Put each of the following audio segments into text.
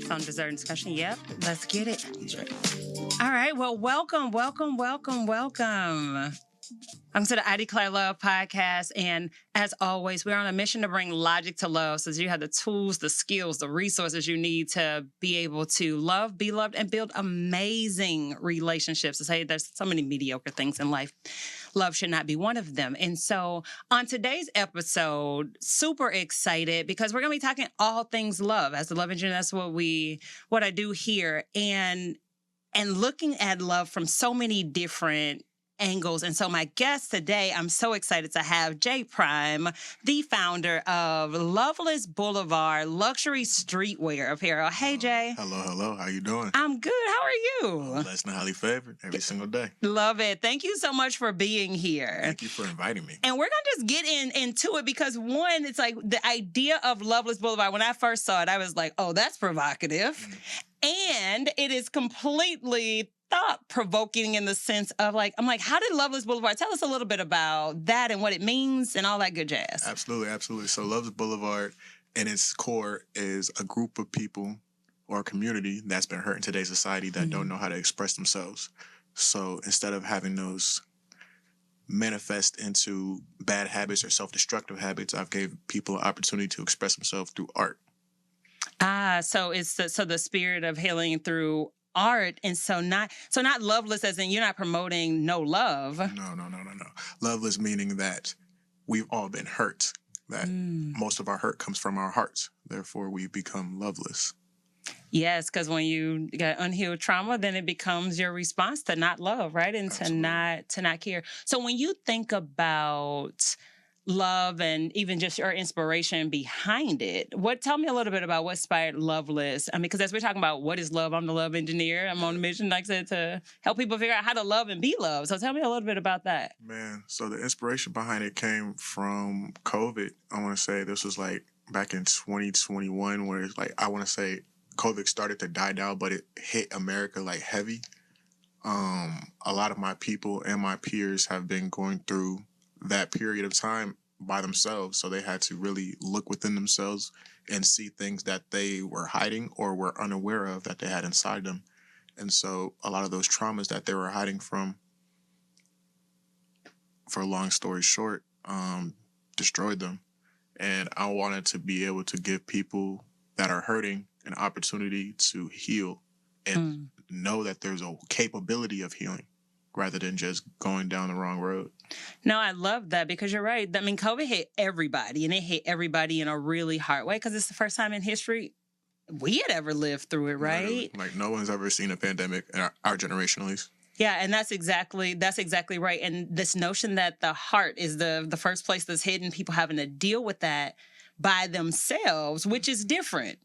phone dessert discussion. Yep, let's get it. All right. Well, welcome. Welcome to the I Declare Love podcast. And as always, we're on a mission to bring logic to love so that you have the tools, the skills, the resources you need to be able to love, be loved, and build amazing relationships. To say there's so many mediocre things in life. Love should not be one of them. And so on today's episode, super excited because we're going to be talking all things love. As the love engineer, that's what I do here. And looking at love from so many different angles. And so my guest today, I'm so excited to have Jai Prime, the founder of Loveless Boulevard Luxury Streetwear Apparel. Hey, Jai. Hello. How you doing? I'm good. How are you? I'm blessed and highly favored every single day. Love it. Thank you so much for being here. Thank you for inviting me. And we're going to just get into it because one, it's like the idea of Loveless Boulevard, when I first saw it, I was like, oh, that's provocative. And it is completely thought-provoking in the sense of I'm like, how did Loveless Boulevard? Tell us a little bit about that and what it means and all that good jazz. Absolutely. So Loveless Boulevard, in its core, is a group of people or a community that's been hurt in today's society that don't know how to express themselves. So instead of having those manifest into bad habits or self-destructive habits, I've gave people an opportunity to express themselves through art. So it's the spirit of healing through art, and so not loveless as in you're not promoting no love. No. Loveless meaning that we've all been hurt. That most of our hurt comes from our hearts. Therefore, we become loveless. Yes, because when you got unhealed trauma, then it becomes your response to not love, right? And Absolutely. to not care. So when you think about love and even just your inspiration behind it, tell me a little bit about what inspired Loveless. I mean, because as we're talking about what is love, I'm the love engineer. I'm on a mission, like I said, to help people figure out how to love and be loved. So tell me a little bit about that. Man, so the inspiration behind it came from COVID. I want to say this was back in 2021, where it's I want to say COVID started to die down, but it hit America heavy. A lot of my people and my peers have been going through that period of time by themselves. So they had to really look within themselves and see things that they were hiding or were unaware of that they had inside them. And so a lot of those traumas that they were hiding from, for a long story short, destroyed them. And I wanted to be able to give people that are hurting an opportunity to heal and know that there's a capability of healing, rather than just going down the wrong road. No, I love that because you're right. I mean, COVID hit everybody, and it hit everybody in a really hard way because it's the first time in history we had ever lived through it, right? Literally. No one's ever seen a pandemic, in our generation at least. Yeah, and that's exactly right. And this notion that the heart is the first place that's hidden, people having to deal with that by themselves, which is different.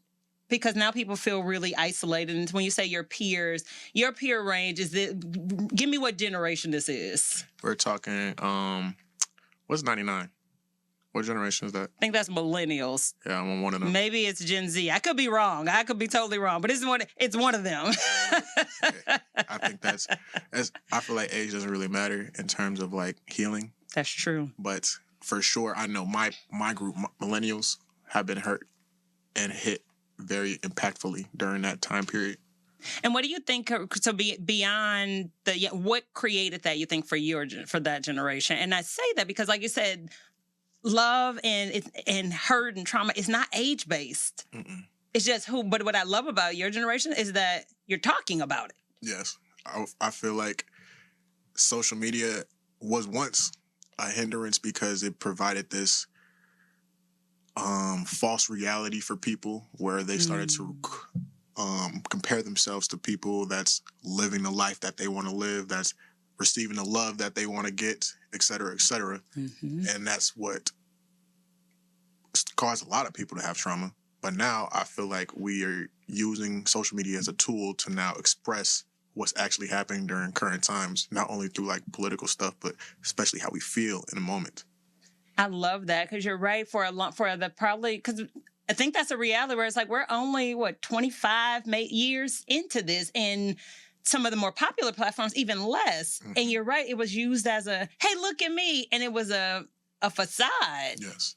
Because now people feel really isolated. And when you say your peers, your peer range give me what generation this is. We're talking, what's 99? What generation is that? I think that's millennials. Yeah, I'm on one of them. Maybe it's Gen Z. I could be wrong. I could be totally wrong. But it's one of them. I think I feel like age doesn't really matter in terms of healing. That's true. But for sure, I know my group, millennials, have been hurt and hit very impactfully during that time period. And what do you think, so beyond what created that, you think, for that generation? And I say that because, like you said, love and hurt and trauma is not age-based. It's just but what I love about your generation is that you're talking about it. Yes. I feel like social media was once a hindrance because it provided this false reality for people where they started to compare themselves to people that's living the life that they want to live, that's receiving the love that they want to get, et cetera, et cetera. And that's what caused a lot of people to have trauma. But now I feel like we are using social media as a tool to now express what's actually happening during current times, not only through political stuff, but especially how we feel in a moment. I love that because you're right because I think that's a reality where it's we're only 25 years into this, and some of the more popular platforms even less. And you're right, it was used as a hey, look at me, and it was a facade. Yes.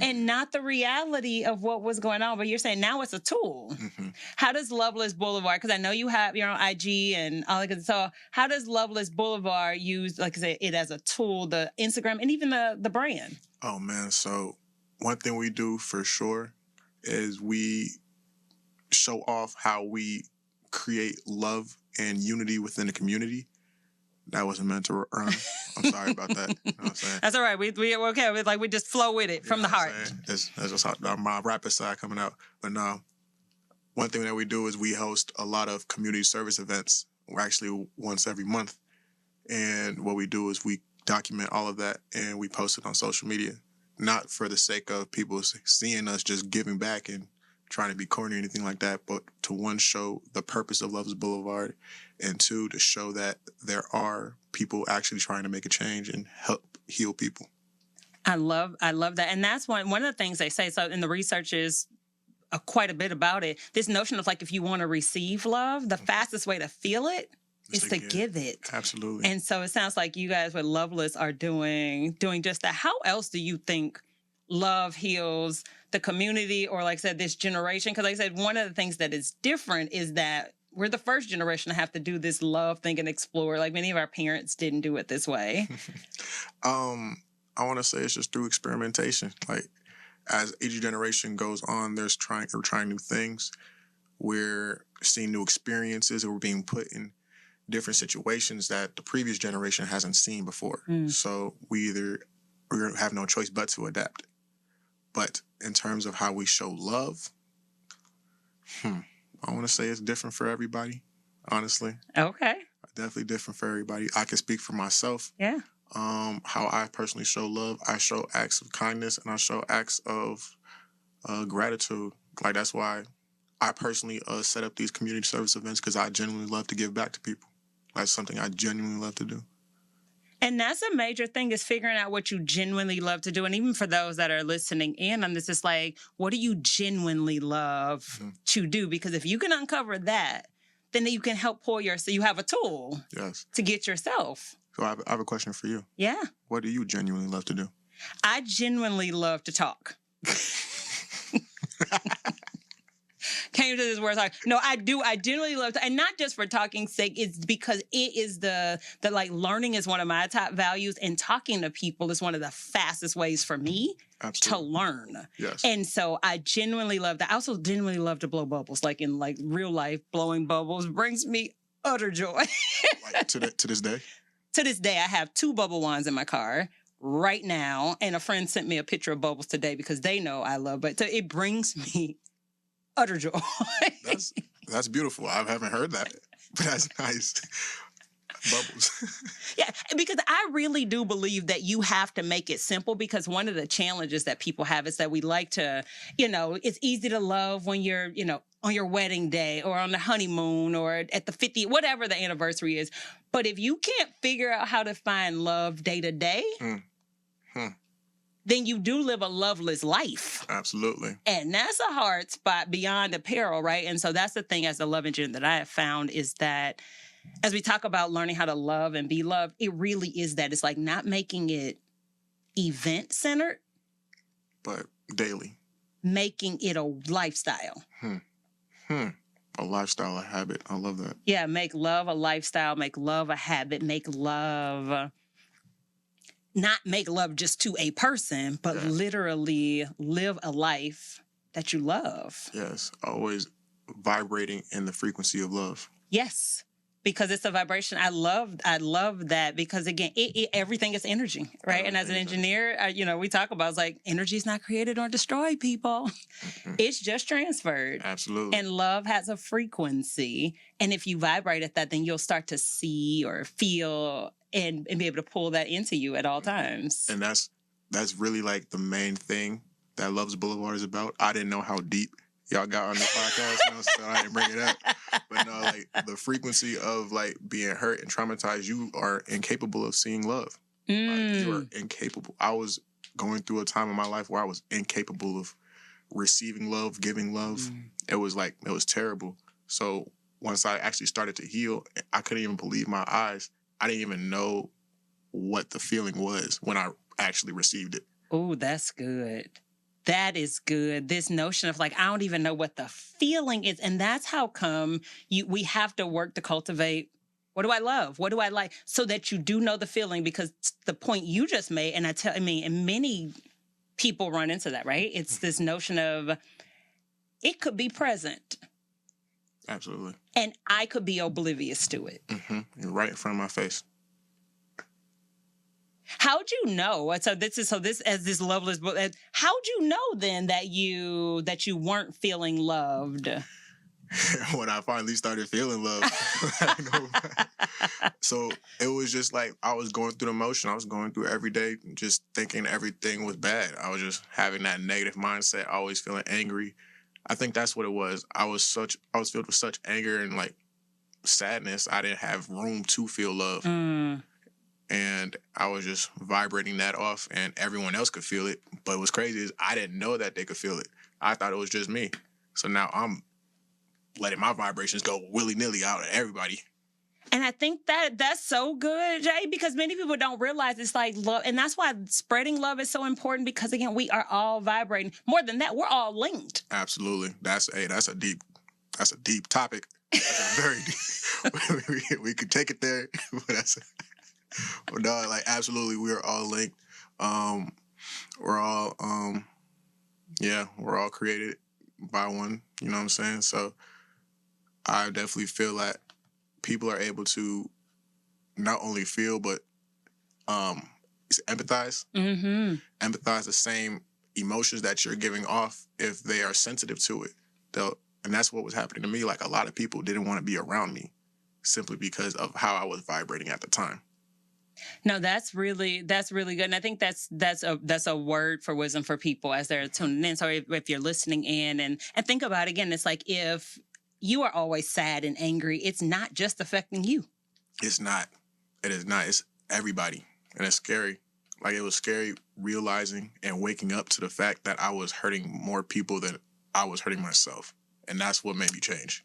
and not the reality of what was going on. But you're saying now it's a tool. Mm-hmm. How does Loveless Boulevard, because I know you have your own IG and all that good, so how does Loveless Boulevard use, like I said, it as a tool, the Instagram and even the brand? Oh man, so one thing we do for sure is we show off how we create love and unity within the community. That wasn't meant to rhyme. I'm sorry about that. You know what I'm saying? That's all right. We're okay. We just flow with it from the heart. That's just my rapper side coming out. But no, one thing that we do is we host a lot of community service events. We're actually once every month. And what we do is we document all of that and we post it on social media. Not for the sake of people seeing us just giving back and trying to be corny or anything like that, but to one, show the purpose of Love's Boulevard, and two, to show that there are people actually trying to make a change and help heal people. I love that. And that's one of the things they say. So in the research is quite a bit about it. This notion of like, if you want to receive love, the fastest way to feel it is to give it. Absolutely. And so it sounds like you guys with Loveless are doing just that. How else do you think love heals the community, or like I said, this generation? Because like I said, one of the things that is different is that we're the first generation to have to do this love thing and explore. Like many of our parents didn't do it this way. I want to say it's just through experimentation. Like as each generation goes on, we're trying new things. We're seeing new experiences, and we're being put in different situations that the previous generation hasn't seen before. So we have no choice but to adapt. But in terms of how we show love, I want to say it's different for everybody, honestly. Okay. Definitely different for everybody. I can speak for myself. Yeah. How I personally show love, I show acts of kindness and I show acts of gratitude. Like that's why I personally set up these community service events, because I genuinely love to give back to people. That's something I genuinely love to do. And that's a major thing, is figuring out what you genuinely love to do. And even for those that are listening in on this, it's like, what do you genuinely love to do? Because if you can uncover that, then you can help so you have a tool to get yourself. So I have a question for you. Yeah. What do you genuinely love to do? I genuinely love to talk. Came to this word talk. No, I do. I genuinely love to, and not just for talking's sake. It's because it is the like learning is one of my top values, and talking to people is one of the fastest ways for me to learn. Yes. And so I genuinely love that. I also genuinely love to blow bubbles. Like in like real life, blowing bubbles brings me utter joy. Like to this day? To this day, I have 2 bubble wands in my car right now, and a friend sent me a picture of bubbles today because they know I love it. So it brings me utter joy. That's beautiful. I haven't heard that, but that's nice. Bubbles. Yeah, because I really do believe that you have to make it simple, because one of the challenges that people have is that we like to, it's easy to love when you're, on your wedding day or on the honeymoon or at the 50th, whatever the anniversary is. But if you can't figure out how to find love day to day, then you do live a loveless life. Absolutely. And that's a hard spot beyond apparel, right? And so that's the thing as a love engineer that I have found, is that as we talk about learning how to love and be loved, it really is that. It's like not making it event-centered, but daily. Making it a lifestyle. A lifestyle, a habit. I love that. Yeah, make love a lifestyle, make love a habit, make love... not make love just to a person, but literally live a life that you love. Yes, always vibrating in the frequency of love. Yes, because it's a vibration. I love that, because again, everything is energy, right? And as an engineer, we talk about, it's like, energy is not created or destroyed, people. It's just transferred. Absolutely. And love has a frequency. And if you vibrate at that, then you'll start to see or feel and be able to pull that into you at all times. And that's really like the main thing that Love's Boulevard is about. I didn't know how deep y'all got on the podcast, so I didn't bring it up. But no, like the frequency of like being hurt and traumatized, you are incapable of seeing love. Like, you are incapable. I was going through a time in my life where I was incapable of receiving love, giving love. It was terrible. So once I actually started to heal, I couldn't even believe my eyes. I didn't even know what the feeling was when I actually received it. Oh, that's good. That is good. This notion of like, I don't even know what the feeling is. And that's how come we have to work to cultivate, what do I love? What do I like? So that you do know the feeling, because the point you just made, and and many people run into that, right? It's this notion of it could be present. Absolutely. And I could be oblivious to it. Mm-hmm. Right in front of my face. How'd you know? So this as this loveless book. How'd you know then that you weren't feeling loved? When I finally started feeling love. So it was just like I was going through the motion. I was going through every day, just thinking everything was bad. I was just having that negative mindset, always feeling angry. I think that's what it was. I was filled with such anger and like sadness. I didn't have room to feel love. And I was just vibrating that off, and everyone else could feel it. But what's crazy is I didn't know that they could feel it. I thought it was just me. So now I'm letting my vibrations go willy-nilly out at everybody. And I think that's so good, Jay, because many people don't realize it's like love. And that's why spreading love is so important, because, again, we are all vibrating. More than that, we're all linked. Absolutely. That's a deep topic. That's a very deep. We could take it there, but no, like, absolutely, we are all linked. We're all, we're all created by one, you know what I'm saying? So I definitely feel that people are able to not only feel, but empathize. Mm-hmm. Empathize the same emotions that you're giving off if they are sensitive to it. And that's what was happening to me. Like, a lot of people didn't want to be around me simply because of how I was vibrating at the time. No, that's really good. And I think that's a word for wisdom for people as they're tuning in. So if you're listening in and think about it, again, it's like, if you are always sad and angry, it's not just affecting you. It's not. It is not. It's everybody. And it's scary. Like, it was scary realizing and waking up to the fact that I was hurting more people than I was hurting myself. And that's what made me change.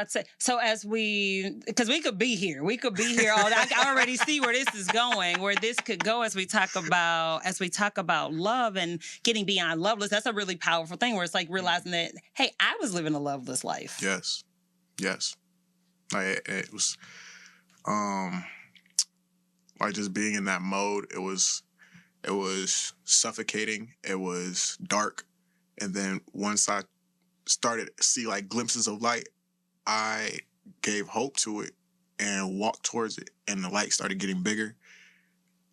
So because we could be here all day. I already see where this is going, where this could go as we talk about love and getting beyond loveless. That's a really powerful thing, where it's like realizing that, hey, I was living a loveless life. Yes. Like, it was, like, just being in that mode. It was suffocating. It was dark. And then once I started to see like glimpses of light, I gave hope to it and walked towards it, and the light started getting bigger.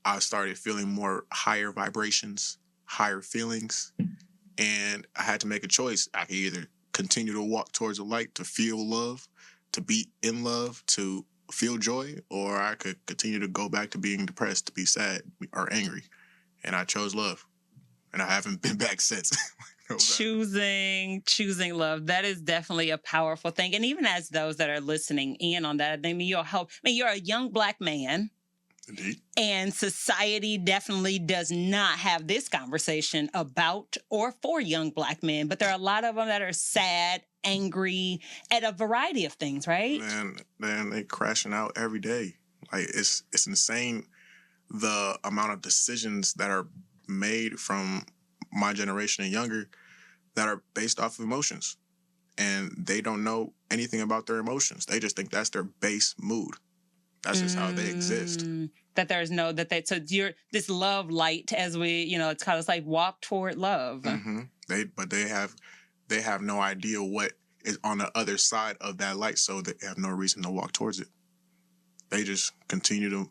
I started feeling more higher vibrations, higher feelings, and I had to make a choice. I could either continue to walk towards the light to feel love, to be in love, to feel joy, or I could continue to go back to being depressed, to be sad or angry. And I chose love, and I haven't been back since. Choosing love. That is definitely a powerful thing. And even as those that are listening in on that, I mean, you're a young Black man. Indeed. And society definitely does not have this conversation about or for young Black men. But there are a lot of them that are sad, angry at a variety of things, right? Man, they crashing out every day. Like, it's insane the amount of decisions that are made from my generation and younger that are based off of emotions. And they don't know anything about their emotions. They just think that's their base mood. That's just how they exist. That there's no, so you're this love light, as we, it's called, it's like walk toward love. Mm-hmm. They have no idea what is on the other side of that light, so they have no reason to walk towards it. They just continue to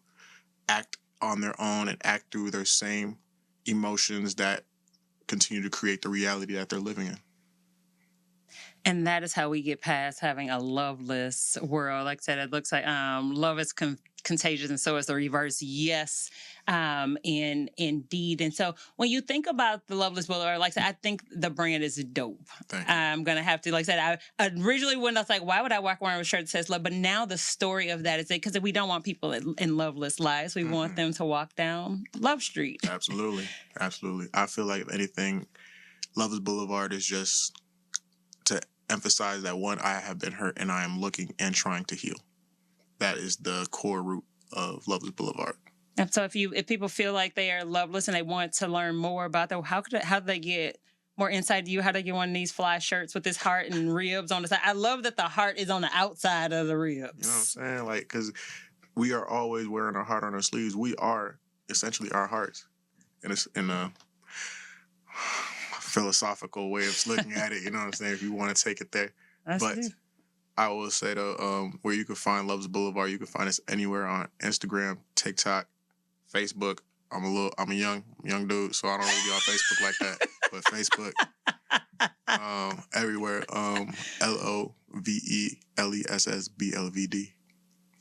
act on their own and act through their same emotions that continue to create the reality that they're living in. And that is how we get past having a loveless world. Like I said, it looks like love is contagious, and so is the reverse. Yes, indeed. And so when you think about the loveless world, or like I said, I think the brand is dope. I'm going to have to, like I said, I originally when I was like, why would I walk around with a shirt that says love? But now the story of that is because we don't want people in loveless lives. We want them to walk down Love Street. Absolutely. I feel like, if anything, Lover's Boulevard is just to emphasize that, one, I have been hurt and I am looking and trying to heal. That is the core root of Lover's Boulevard. And so if people feel like they are loveless and they want to learn more about that, how do they get more insight to you? How do they get one of these fly shirts with this heart and ribs on the side? I love that the heart is on the outside of the You know what I'm ribs. saying? Like, because we are always wearing our heart on our sleeves. We are essentially our hearts. And it's in a philosophical way of looking at it, you know what I'm saying, if you want to take it there. That's But it. I will say, though, where you can find Love's Boulevard, you can find us anywhere on Instagram, TikTok, Facebook. I'm a young dude, so I don't really be on Facebook like that. But Facebook, everywhere. LOVELESSBLVD.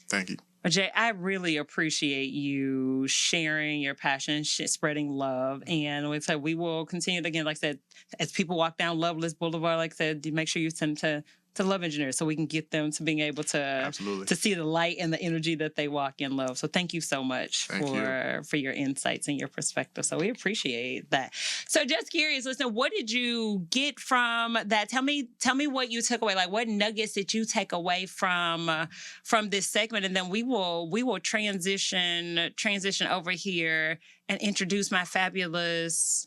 Thank you. But Jay, I really appreciate you sharing your passion, spreading love. And like I said, we will continue to, again, like I said, as people walk down Loveless Boulevard, like I said, make sure you send them to Love Engineers so we can get them to being able to Absolutely. to see the light and the energy that they walk in love. So thank you so much for your insights and your perspective. So we appreciate that. So just curious, listen, what did you get from that? Tell me what you took away. Like, what nuggets did you take away from this segment? And then we will transition over here and introduce my fabulous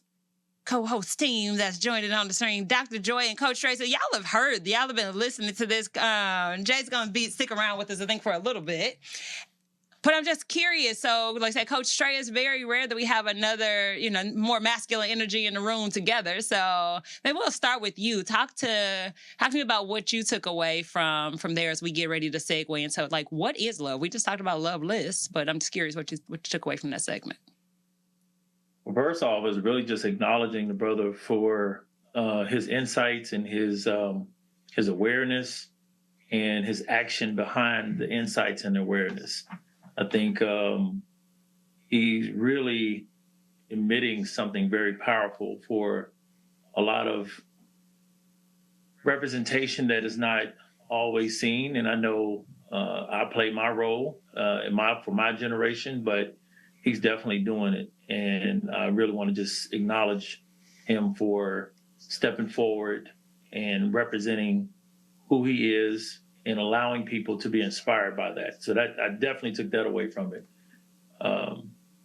co-host team that's joined in on the stream, Dr. Joi and Coach Tre. So y'all have been listening to this. Jay's going to stick around with us, I think, for a little bit. But I'm just curious. So, like I said, Coach Tre, is very rare that we have another, more masculine energy in the room together. So maybe we'll start with you. Talk to me about what you took away from there as we get ready to segue into, like, what is love? We just talked about loveless, but I'm just curious what you took away from that segment. Well, first off, is really just acknowledging the brother for his insights and his awareness and his action behind the insights and awareness. I think he's really emitting something very powerful for a lot of representation that is not always seen. And I know I play my role for my generation, but he's definitely doing it. And I really want to just acknowledge him for stepping forward and representing who he is and allowing people to be inspired by that. So that I definitely took that away from it.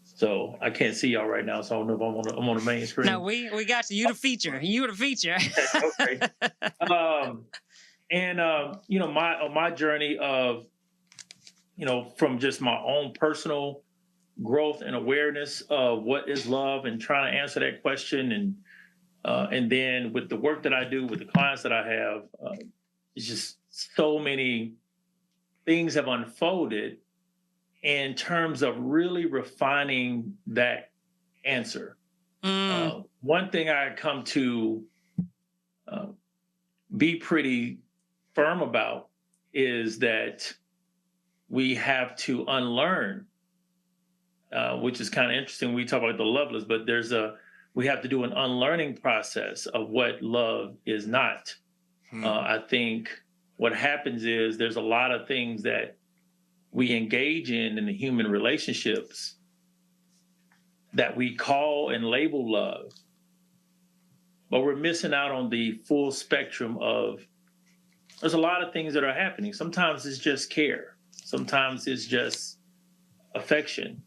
So I can't see y'all right now, so I don't know if I'm on the main screen. No, we got you. You the feature. Okay. My journey of, from just my own personal growth and awareness of what is love and trying to answer that question, and then with the work that I do with the clients that I have, it's just so many things have unfolded in terms of really refining that answer. One thing I come to be pretty firm about is that we have to unlearn, which is kind of interesting. We talk about the loveless, but we have to do an unlearning process of what love is not. I think what happens is there's a lot of things that we engage in the human relationships that we call and label love, but we're missing out on the full spectrum of, there's a lot of things that are happening. Sometimes it's just care. Sometimes it's just affection.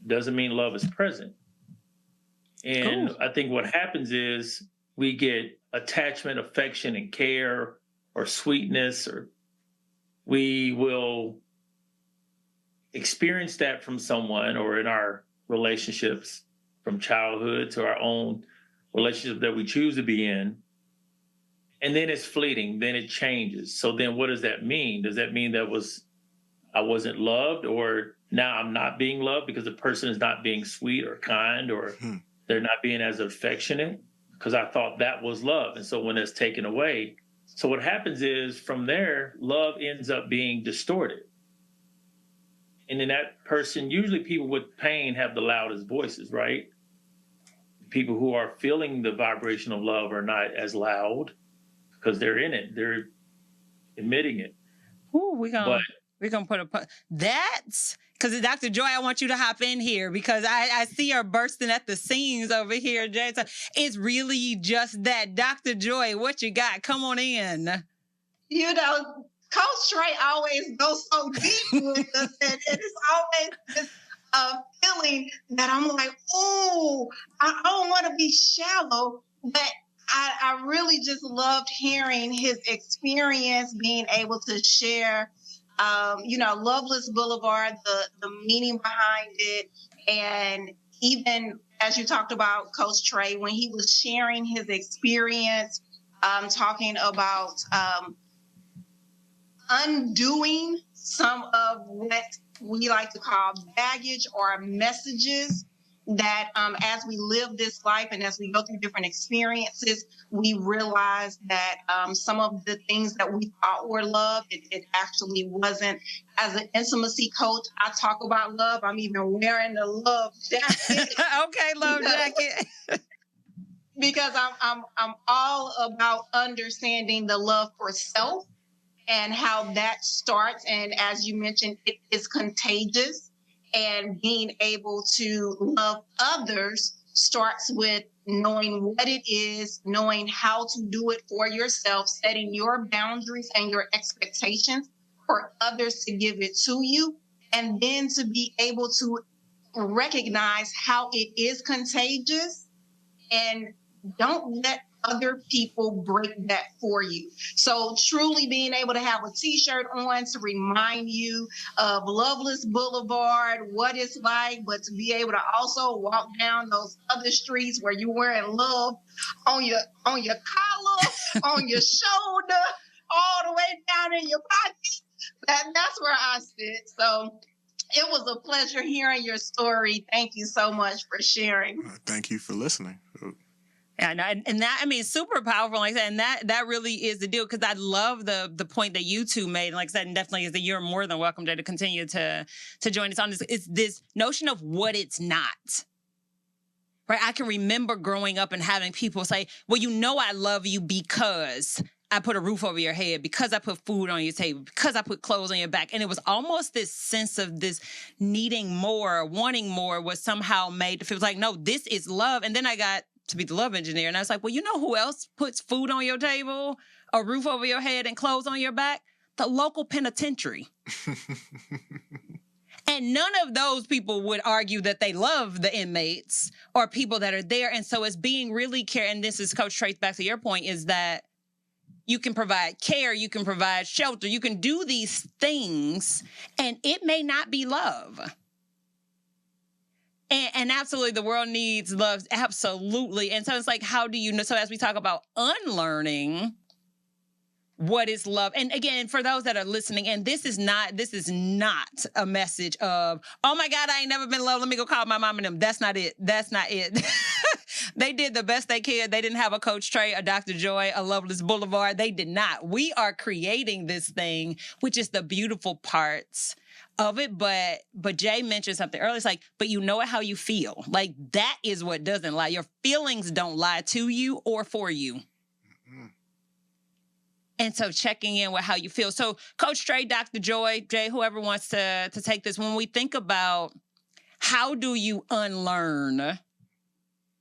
Doesn't mean love is present. And cool. I think what happens is we get attachment, affection, and care or sweetness, or we will experience that from someone or in our relationships from childhood to our own relationship that we choose to be in. And then it's fleeting, then it changes. So then what does that mean? Does that mean I wasn't loved, or now I'm not being loved because the person is not being sweet or kind, or they're not being as affectionate? Because I thought that was love. And so when it's taken away, so what happens is from there, love ends up being distorted. And then that person, usually people with pain have the loudest voices, right? People who are feeling the vibration of love are not as loud because they're in it. They're emitting it. Ooh, we're gonna put that's because Dr. Joi, I want you to hop in here because I see her bursting at the seams over here, Jay. So it's really just that. Dr. Joi, what you got? Come on in. Coach Tre always goes so deep with us, and it's always this feeling that I'm like, oh, I don't want to be shallow, but I really just loved hearing his experience, being able to share, Loveless Boulevard, the meaning behind it, and even as you talked about Coach Tre, when he was sharing his experience, talking about undoing some of what we like to call baggage or messages that as we live this life and as we go through different experiences, we realize that some of the things that we thought were love, it actually wasn't. As an intimacy coach, I talk about love. I'm even wearing the love jacket. Okay, love jacket. Because I'm all about understanding the love for self and how that starts. And as you mentioned, it is contagious. And being able to love others starts with knowing what it is, knowing how to do it for yourself, setting your boundaries and your expectations for others to give it to you, and then to be able to recognize how it is contagious and don't let other people break that for you. So truly being able to have a t-shirt on to remind you of Loveless Boulevard, what it's like, but to be able to also walk down those other streets where you're wearing love on your collar, on your shoulder, all the way down in your pocket. That's where I sit. So it was a pleasure hearing your story. Thank you so much for sharing. Thank you for listening. And that, I mean, super powerful, like I said, and that really is the deal, because I love the point that you two made. And like I said, and definitely is that you're more than welcome to continue to join us on this. It's this notion of what it's not. Right? I can remember growing up and having people say, well, I love you because I put a roof over your head, because I put food on your table, because I put clothes on your back. And it was almost this sense of this needing more, wanting more was somehow made to feel like, no, this is love. And then I got to be the love engineer. And I was like, well, you know who else puts food on your table, a roof over your head, and clothes on your back? The local penitentiary. And none of those people would argue that they love the inmates or people that are there. And so it's being really care. And this is Coach Tre, back to your point, is that you can provide care, you can provide shelter, you can do these things, and it may not be love. And absolutely, the world needs love. Absolutely. And so it's like, how do you know? So as we talk about unlearning, what is love? And again, for those that are listening, and this is not a message of, oh my God, I ain't never been loved, let me go call my mom and them. That's not it. That's not it. They did the best they could. They didn't have a Coach Tre, a Dr. Joi, a Loveless Boulevard. They did not. We are creating this thing, which is the beautiful parts of it. But Jay mentioned something earlier. It's like, but you know it how you feel. Like, that is what doesn't lie. Your feelings don't lie to you or for you. Mm-hmm. And so checking in with how you feel. So Coach Tre, Dr. Joi, Jay, whoever wants to take this, when we think about how do you unlearn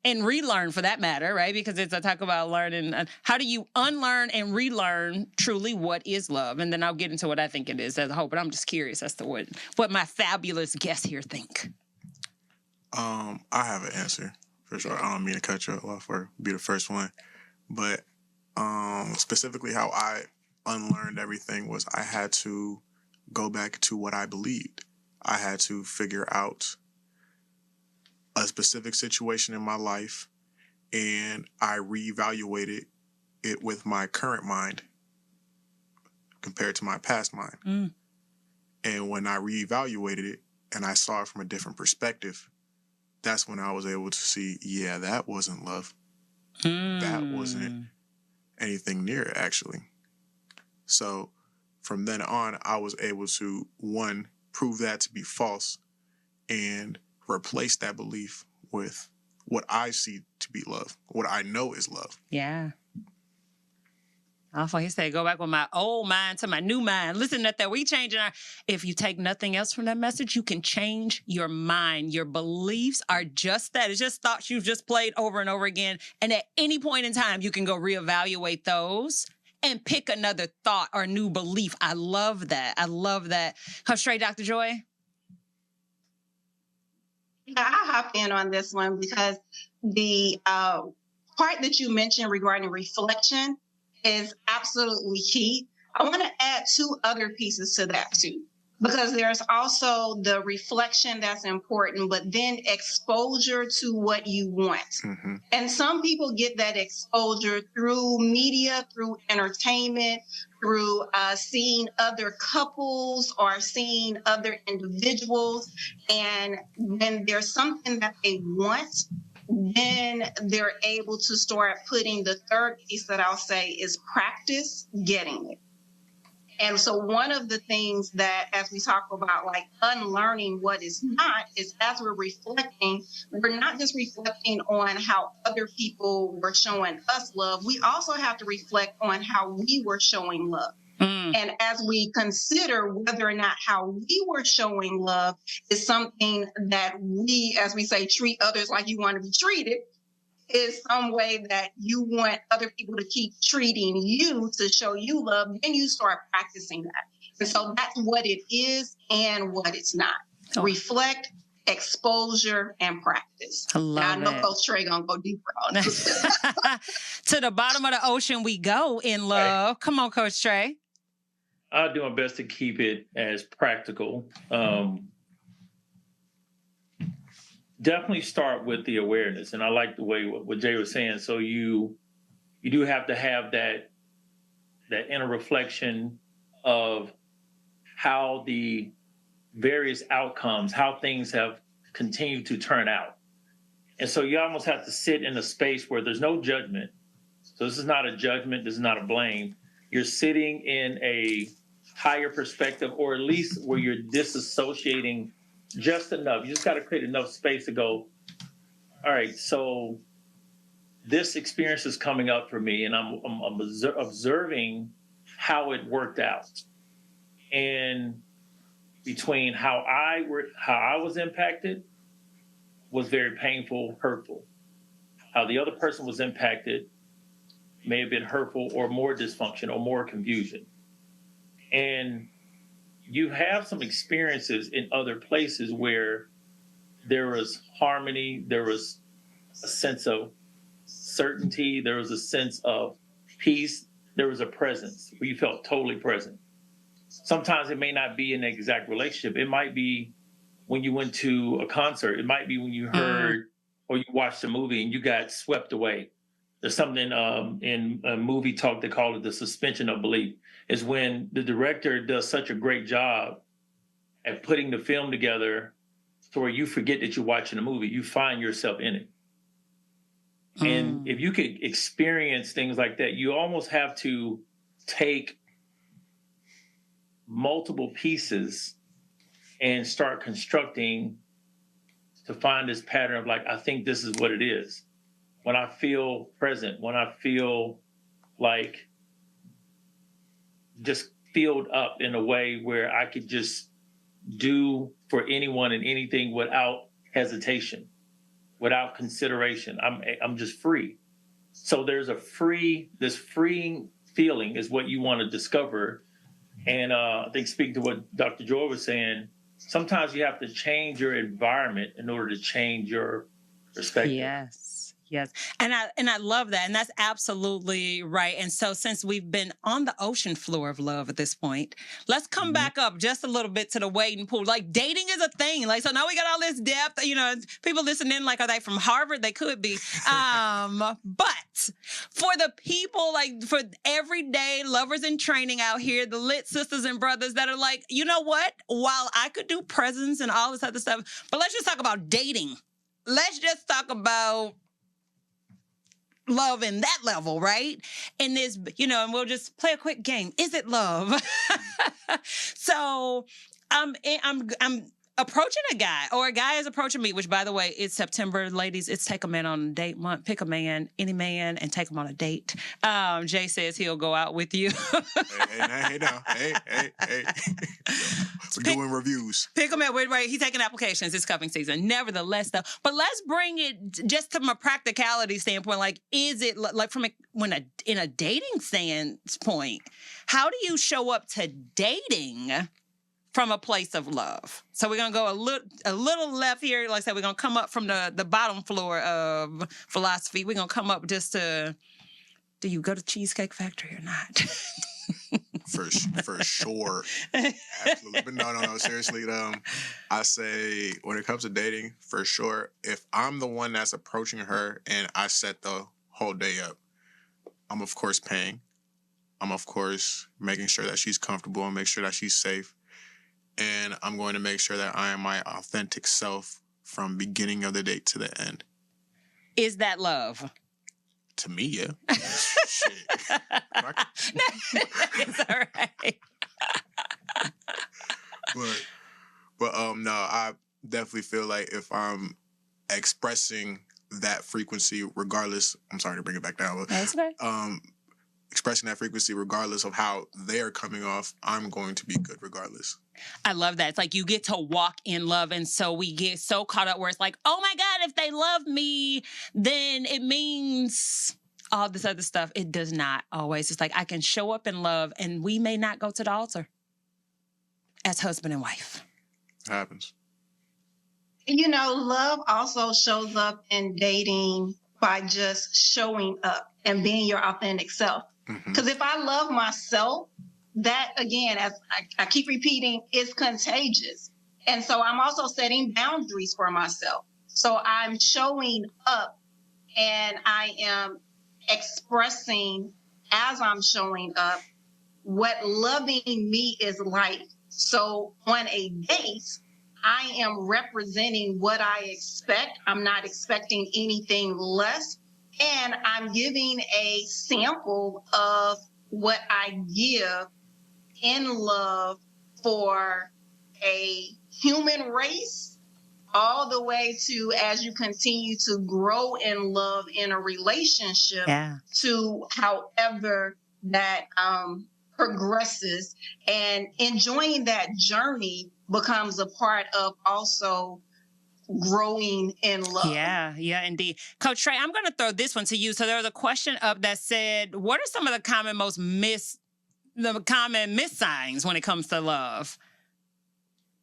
and relearn, for that matter, right? Because it's a talk about learning. How do you unlearn and relearn truly what is love? And then I'll get into what I think it is as a whole. But I'm just curious as to what my fabulous guests here think. I have an answer for sure. I don't mean to cut you off or be the first one, but specifically how I unlearned everything was I had to go back to what I believed. I had to figure out a specific situation in my life, and I reevaluated it with my current mind compared to my past mind. Mm. And when I reevaluated it and I saw it from a different perspective, that's when I was able to see, yeah, that wasn't love. That wasn't anything near it, actually. So from then on, I was able to, one, prove that to be false and replace that belief with what I see to be love, what I know is love. Yeah. Also, he said, go back with my old mind to my new mind. Listen to that. We changing if you take nothing else from that message, you can change your mind. Your beliefs are just that. It's just thoughts you've just played over and over again. And at any point in time, you can go reevaluate those and pick another thought or new belief. I love that. I love that. Coach Tre, Dr. Joi? Yeah, I'll hop in on this one because the part that you mentioned regarding reflection is absolutely key. I want to add two other pieces to that too, because there's also the reflection that's important, but then exposure to what you want. Mm-hmm. And some people get that exposure through media, through entertainment, through seeing other couples or seeing other individuals. And when there's something that they want, then they're able to start putting the third piece that I'll say is practice getting it. And so one of the things that, as we talk about like unlearning what is not, is as we're reflecting, we're not just reflecting on how other people were showing us love. We also have to reflect on how we were showing love. And as we consider whether or not how we were showing love is something that we, as we say, treat others like you want to be treated, is some way that you want other people to keep treating you to show you love, then you start practicing that. And so that's what it is and what it's not. Oh. Reflect, exposure, and practice. I love and I know it. Coach Tre gonna go deeper on this. To the bottom of the ocean we go in love. Right. Come on, Coach Tre. I'll do my best to keep it as practical. Definitely start with the awareness, and I like the way what Jay was saying. So you do have to have that inner reflection of how the various outcomes, how things have continued to turn out, and so you almost have to sit in a space where there's no judgment. So this is not a judgment. This is not a blame. You're sitting in a higher perspective, or at least where you're disassociating just enough. You just got to create enough space to go, all right, so this experience is coming up for me, and I'm observing how it worked out. And between how I was impacted was very painful, hurtful. How the other person was impacted may have been hurtful or more dysfunction or more confusion. And you have some experiences in other places where there was harmony, there was a sense of certainty, there was a sense of peace, there was a presence where you felt totally present. Sometimes it may not be an exact relationship. It might be when you went to a concert. It might be when you heard or you watched a movie and you got swept away. There's something in a movie talk, they call it the suspension of belief. Is when the director does such a great job at putting the film together to where you forget that you're watching a movie. You find yourself in it. And if you could experience things like that, you almost have to take multiple pieces and start constructing to find this pattern of like, I think this is what it is. When I feel present, when I feel like just filled up in a way where I could just do for anyone and anything without hesitation, without consideration. I'm just free. So there's this freeing feeling is what you want to discover. And I think speaking to what Dr. Joi was saying, sometimes you have to change your environment in order to change your perspective. Yes. And I love that. And that's absolutely right. And so since we've been on the ocean floor of love at this point, let's come back up just a little bit to the wading pool. Like dating is a thing. Like, so now we got all this depth, people listening like, are they from Harvard? They could be. But for the people, like for everyday lovers in training out here, the lit sisters and brothers that are like, you know what? While I could do presents and all this other stuff, but let's just talk about dating. Let's just talk about love in that level, right? And this, and we'll just play a quick game. Is it love? So I'm approaching a guy, or a guy is approaching me, which by the way, it's September, ladies. It's Take a Man on a Date month. Pick a man, any man, and take him on a date. Jay says he'll go out with you. Hey. We're doing reviews. Pick a man. Wait. He's taking applications. It's cuffing season. Nevertheless, though, but let's bring it just from a practicality standpoint. Like, is it like in a dating standpoint? How do you show up to dating from a place of love. So we're gonna go a little left here. Like I said, we're gonna come up from the bottom floor of philosophy. We're gonna come up just to, do you go to Cheesecake Factory or not? For sure. Absolutely. But no, seriously, I say when it comes to dating, for sure, if I'm the one that's approaching her and I set the whole day up, I'm of course paying. I'm of course making sure that she's comfortable and make sure that she's safe. And I'm going to make sure that I am my authentic self from beginning of the date to the end. Is that love? To me, yeah. Shit. It's all right. No, I definitely feel like if I'm expressing that frequency, regardless, I'm sorry to bring it back down, but That's okay. Expressing that frequency regardless of how they're coming off, I'm going to be good regardless. I love that. It's like you get to walk in love. And so we get so caught up where it's like, oh my God, if they love me, then it means all this other stuff. It does not always. It's like I can show up in love and we may not go to the altar as husband and wife. It happens. Love also shows up in dating by just showing up and being your authentic self. Because if I love myself, that, again, as I keep repeating, is contagious. And so I'm also setting boundaries for myself. So I'm showing up and I am expressing as I'm showing up what loving me is like. So on a date, I am representing what I expect. I'm not expecting anything less. And I'm giving a sample of what I give in love for a human race, all the way to as you continue to grow in love in a relationship, to however that progresses. And enjoying that journey becomes a part of also growing in love. Yeah, indeed. Coach Tre, I'm going to throw this one to you. So there was a question up that said, what are some of the common miss signs when it comes to love?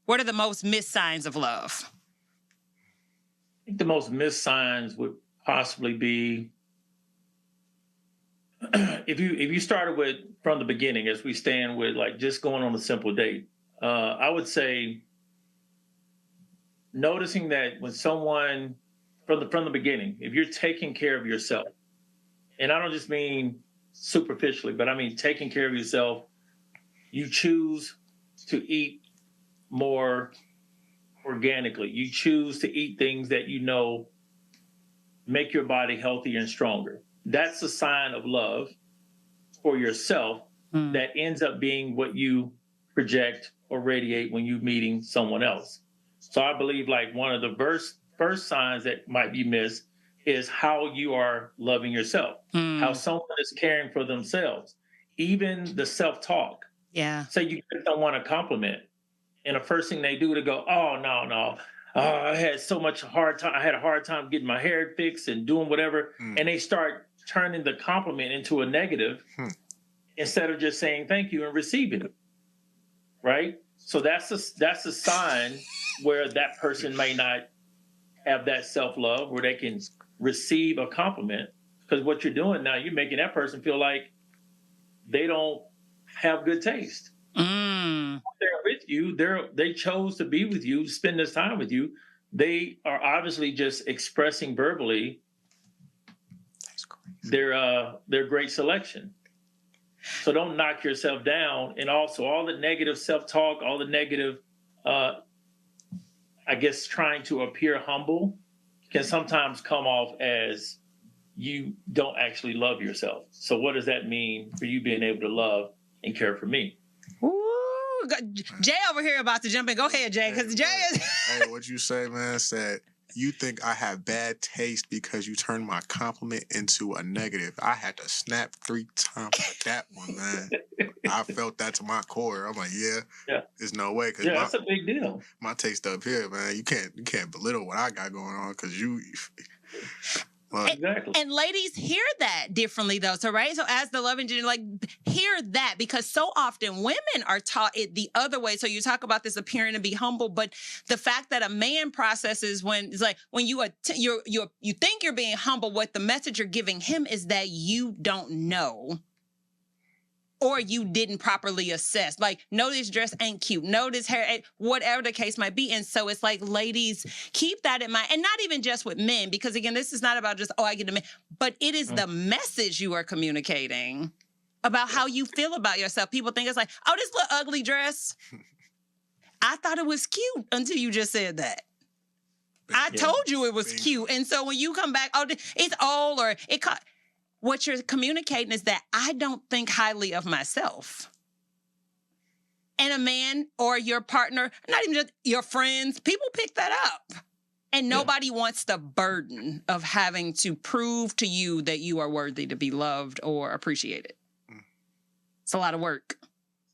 What are the most missed signs of love? I think the most missed signs would possibly be if you started with from the beginning, as we stand with like just going on a simple date. I would say noticing that when someone from the beginning, if you're taking care of yourself, and I don't just mean superficially, but I mean taking care of yourself, you choose to eat more organically. You choose to eat things that make your body healthier and stronger. That's a sign of love for yourself that ends up being what you project or radiate when you're meeting someone else. So I believe like one of the first signs that might be missed is how you are loving yourself, how someone is caring for themselves, even the self-talk. Yeah. Say you give someone a compliment, and the first thing they do to go, oh, no. I had I had a hard time getting my hair fixed and doing whatever. And they start turning the compliment into a negative instead of just saying thank you and receiving it. Right? So that's a sign where that person may not have that self-love where they can receive a compliment. Because what you're doing now, you're making that person feel like they don't have good taste. They're with you. They chose to be with you, spend this time with you. They are obviously just expressing verbally their great selection. So don't knock yourself down. And also all the negative self-talk, all the negative, trying to appear humble can sometimes come off as you don't actually love yourself. So what does that mean for you being able to love and care for me? Ooh, Jay over here about to jump in. Go ahead, Jay, because Jay is... Hey, what you say, man, said, you think I have bad taste because you turned my compliment into a negative. I had to snap 3 times with that one, man. I felt that to my core. I'm like, yeah. There's no way. Yeah, that's a big deal. My taste up here, man. You can't belittle what I got going on because Well, Exactly. And ladies hear that differently, though. So, right? So, as the love engineer, like, hear that, because so often women are taught it the other way. So, you talk about this appearing to be humble, but the fact that a man processes when it's like when you think you're being humble, what the message you're giving him is that you don't know. Or you didn't properly assess. Like, no, this dress ain't cute. No, this hair, whatever the case might be. And so it's like, ladies, keep that in mind. And not even just with men, because again, this is not about just, I get a man, but it is the message you are communicating about how you feel about yourself. People think it's like, oh, this little ugly dress. I thought it was cute until you just said that. I told you it was cute. And so when you come back, oh, it's old or it what you're communicating is that I don't think highly of myself. And a man or your partner, not even just your friends, people pick that up. And nobody wants the burden of having to prove to you that you are worthy to be loved or appreciated. It's a lot of work.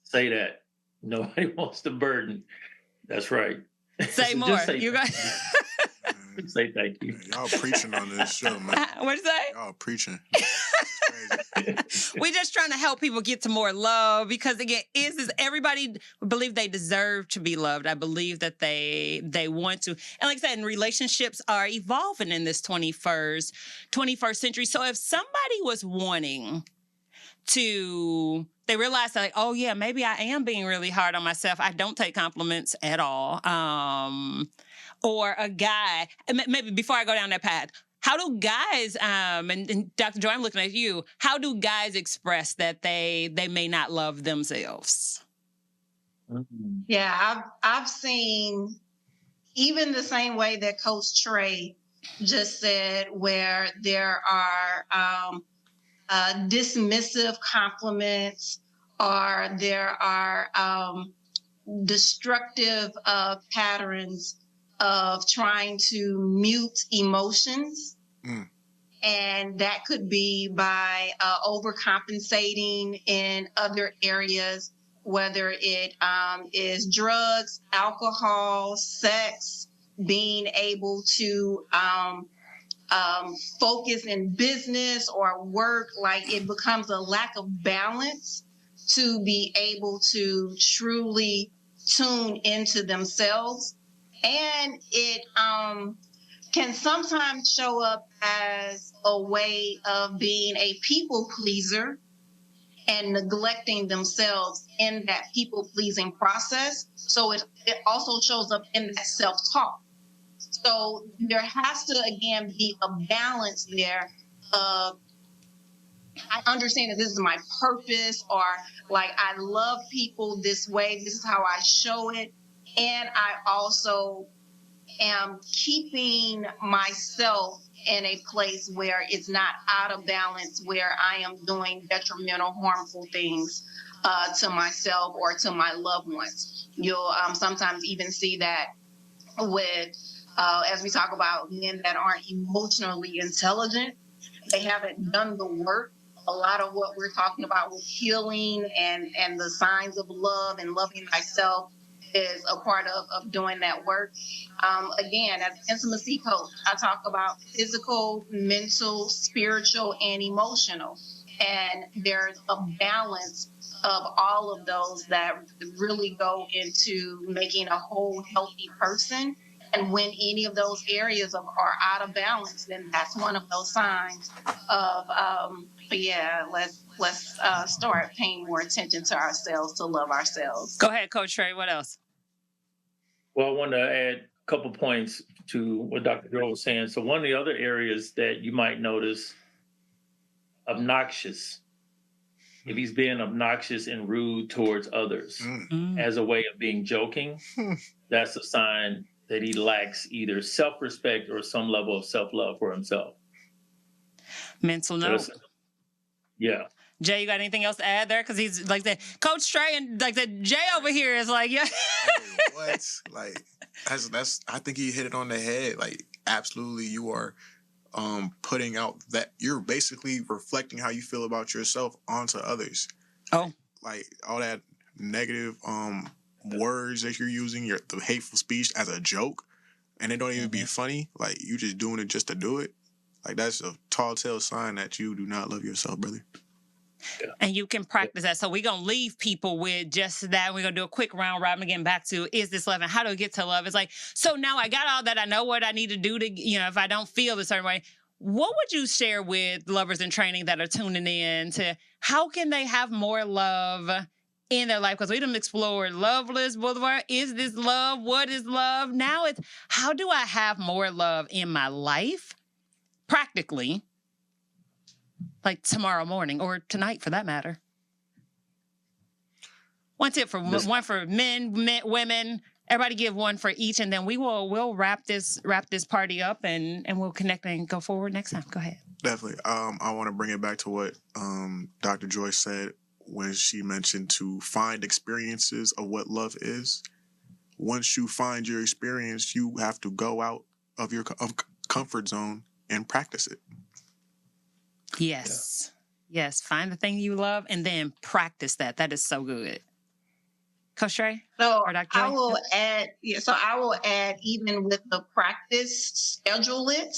Say that. Nobody wants the burden. That's right. Say more. You got. Say thank you. Y'all preaching on this show, man. What'd you say? Y'all preaching. We're just trying to help people get to more love, because again, is everybody believe they deserve to be loved. I believe that they want to. And like I said, relationships are evolving in this 21st century. So if somebody was wanting to, they realize that, like, oh yeah, maybe I am being really hard on myself. I don't take compliments at all. Or a guy, maybe before I go down that path, how do guys, and Dr. Joy, I'm looking at you, how do guys express that they may not love themselves? Yeah, I've seen even the same way that Coach Tre just said, where there are dismissive compliments, or there are destructive patterns of trying to mute emotions. And that could be by overcompensating in other areas, whether it is drugs, alcohol, sex, being able to focus in business or work. Like, it becomes a lack of balance to be able to truly tune into themselves. And it can sometimes show up as a way of being a people pleaser and neglecting themselves in that people pleasing process. So it also shows up in that self-talk. So there has to, again, be a balance there of, I understand that this is my purpose, or like, I love people this way. This is how I show it. And I also am keeping myself in a place where it's not out of balance, where I am doing detrimental, harmful things to myself or to my loved ones. You'll sometimes even see that with, as we talk about men that aren't emotionally intelligent, they haven't done the work. A lot of what we're talking about with healing and the signs of love and loving thyself is a part of doing that work. Again, as an intimacy coach, I talk about physical, mental, spiritual, and emotional. And there's a balance of all of those that really go into making a whole, healthy person. And when any of those areas are out of balance, then that's one of those signs of, let's start paying more attention to ourselves, to love ourselves. Go ahead, Coach Tre. What else? Well, I want to add a couple points to what Dr. Joe was saying. So one of the other areas that you might notice, obnoxious. If he's being obnoxious and rude towards others as a way of being joking, that's a sign that he lacks either self-respect or some level of self-love for himself. Mental note. Yeah. Jay, you got anything else to add there? Because he's like that. Coach Tre and like that. Jay over here is like, yeah. Hey, what? Like, that's. I think he hit it on the head. Like, absolutely, you are putting out that you're basically reflecting how you feel about yourself onto others. Oh, like all that negative words that you're using, the hateful speech as a joke, and it don't even be funny. Like, you just doing it just to do it. Like, that's a tall tale sign that you do not love yourself, brother. And you can practice that. So we're going to leave people with just that. We're going to do a quick round robin again back to, is this love and how do we get to love? It's like, so now I got all that. I know what I need to do to, if I don't feel a certain way, what would you share with lovers in training that are tuning in to how can they have more love in their life? Because we done explored Loveless Boulevard. Is this love? What is love? Now it's, how do I have more love in my life? Practically. Like tomorrow morning or tonight for that matter. One tip for one for men, women. Everybody give one for each, and then we'll wrap this party up and we'll connect and go forward next time. Go ahead. Definitely. I want to bring it back to what Dr. Joy said when she mentioned to find experiences of what love is. Once you find your experience, you have to go out of your comfort zone and practice it. Yes. Yeah. Yes. Find the thing you love and then practice that. That is so good. Coach Tre? So Or Dr. Joy? I will add, I will add, even with the practice, schedule it.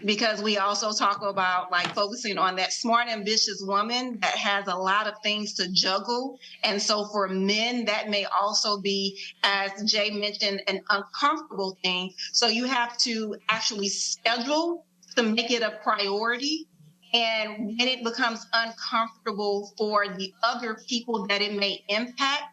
Because we also talk about like focusing on that smart, ambitious woman that has a lot of things to juggle. And so for men, that may also be, as Jay mentioned, an uncomfortable thing. So you have to actually schedule to make it a priority. And when it becomes uncomfortable for the other people that it may impact,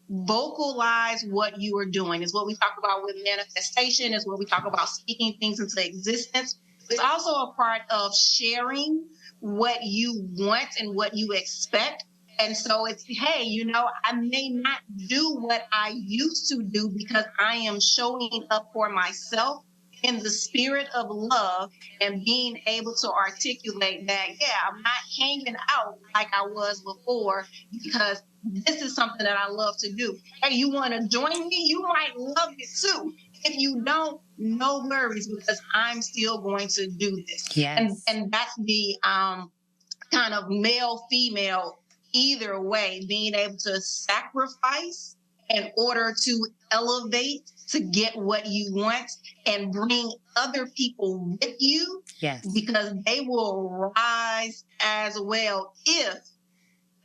vocalize what you are doing. Is what we talk about with manifestation, is what we talk about speaking things into existence. It's also a part of sharing what you want and what you expect. And so it's, hey, I may not do what I used to do because I am showing up for myself in the spirit of love and being able to articulate that, I'm not hanging out like I was before because this is something that I love to do. Hey, you want to join me? You might love it too. If you don't, no worries, because I'm still going to do this. Yes. And that's the kind of male, female, either way, being able to sacrifice in order to elevate, to get what you want and bring other people with you. Yes. Because they will rise as well if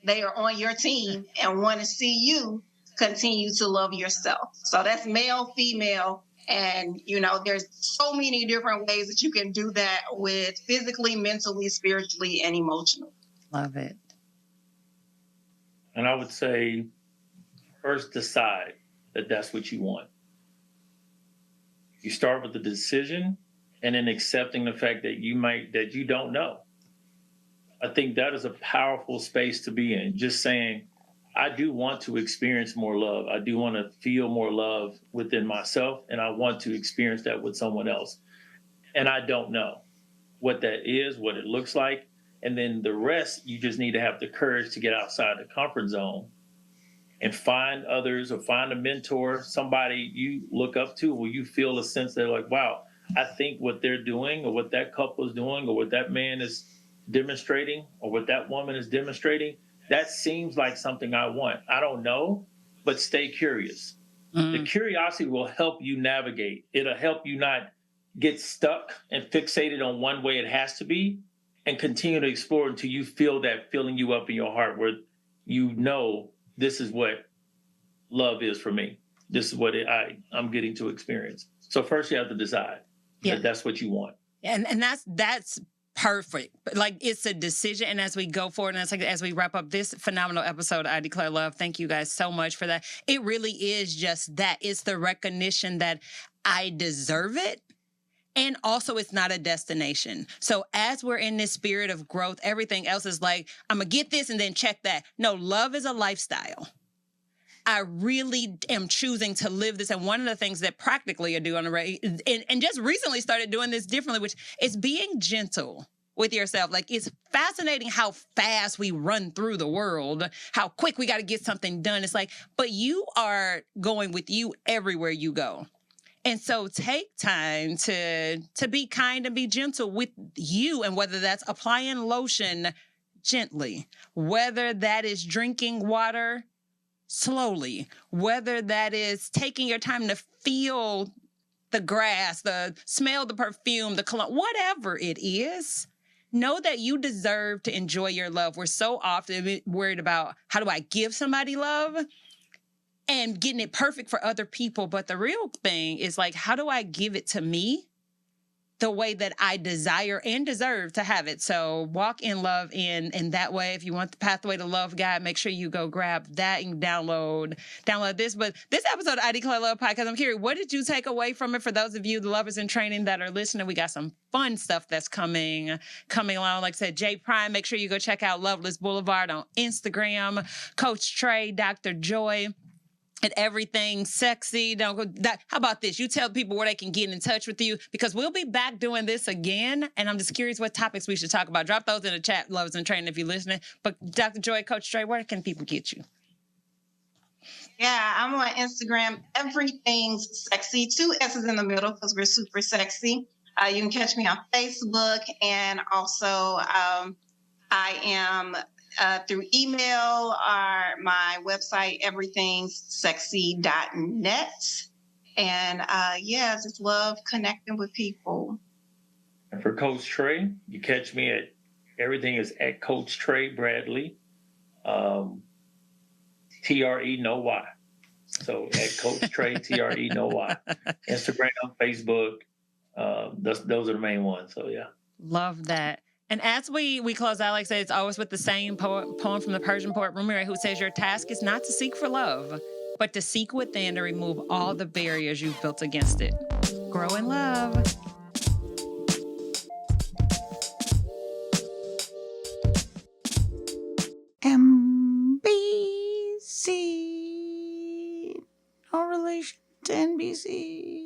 they are on your team and want to see you continue to love yourself. So that's male, female. And, there's so many different ways that you can do that with physically, mentally, spiritually, and emotionally. Love it. And I would say, first decide that that's what you want. You start with the decision and then accepting the fact that you don't know. I think that is a powerful space to be in. Just saying, I do want to experience more love. I do want to feel more love within myself, and I want to experience that with someone else. And I don't know what that is, what it looks like. And then the rest, you just need to have the courage to get outside the comfort zone and find others or find a mentor, somebody you look up to where you feel a sense that like, wow, I think what they're doing or what that couple is doing or what that man is demonstrating or what that woman is demonstrating, that seems like something I want. I don't know, but stay curious. The curiosity will help you navigate. It'll help you not get stuck and fixated on one way it has to be and continue to explore until you feel that filling you up in your heart where this is what love is for me. This is what I'm getting to experience. So first you have to decide that that's what you want. And that's perfect. Like, it's a decision. And as we go forward and as we wrap up this phenomenal episode, I Declare Love, thank you guys so much for that. It really is just that. It's the recognition that I deserve it. And also, it's not a destination. So as we're in this spirit of growth, everything else is like, I'm going to get this and then check that. No, love is a lifestyle. I really am choosing to live this. And one of the things that practically I do on the radio, and just recently started doing this differently, which is being gentle with yourself. Like, it's fascinating how fast we run through the world, how quick we got to get something done. It's like, but you are going with you everywhere you go. And so take time to be kind and be gentle with you. And whether that's applying lotion gently, whether that is drinking water slowly, whether that is taking your time to feel the grass, the smell, the perfume, the cologne, whatever it is. Know that you deserve to enjoy your love. We're so often worried about how do I give somebody love and getting it perfect for other people. But the real thing is like, how do I give it to me the way that I desire and deserve to have it? So walk in love in that way. If you want the Pathway to Love guide, make sure you go grab that and download this. But this episode of ID Claire Love Podcast, I'm curious, what did you take away from it? For those of you, the lovers in training that are listening, we got some fun stuff that's coming along. Like I said, J Prime, make sure you go check out Loveless Boulevard on Instagram. Coach Tre, Dr. Joi, and everything sexy. Don't go that. How about this? You tell people where they can get in touch with you, because we'll be back doing this again. And I'm just curious what topics we should talk about. Drop those in the chat, lovers and training, if you're listening. But Dr. Joi, Coach Tre, where can people get you? Yeah, I'm on Instagram. Everything's sexy. 2 S's in the middle because we're super sexy. You can catch me on Facebook, and also I am through email or my website, everythingssexy.net. And yeah, just love connecting with people. And for Coach Tre, you catch me at everything is at Coach Tre Bradley. TRE no Y. So at Coach Tre, TRE no Y. Instagram, Facebook, those are the main ones. So yeah. Love that. And as we close out, like I said, it's always with the same poem from the Persian poet Rumi, who says, your task is not to seek for love, but to seek within to remove all the barriers you've built against it. Grow in love. MBC. No relation to NBC.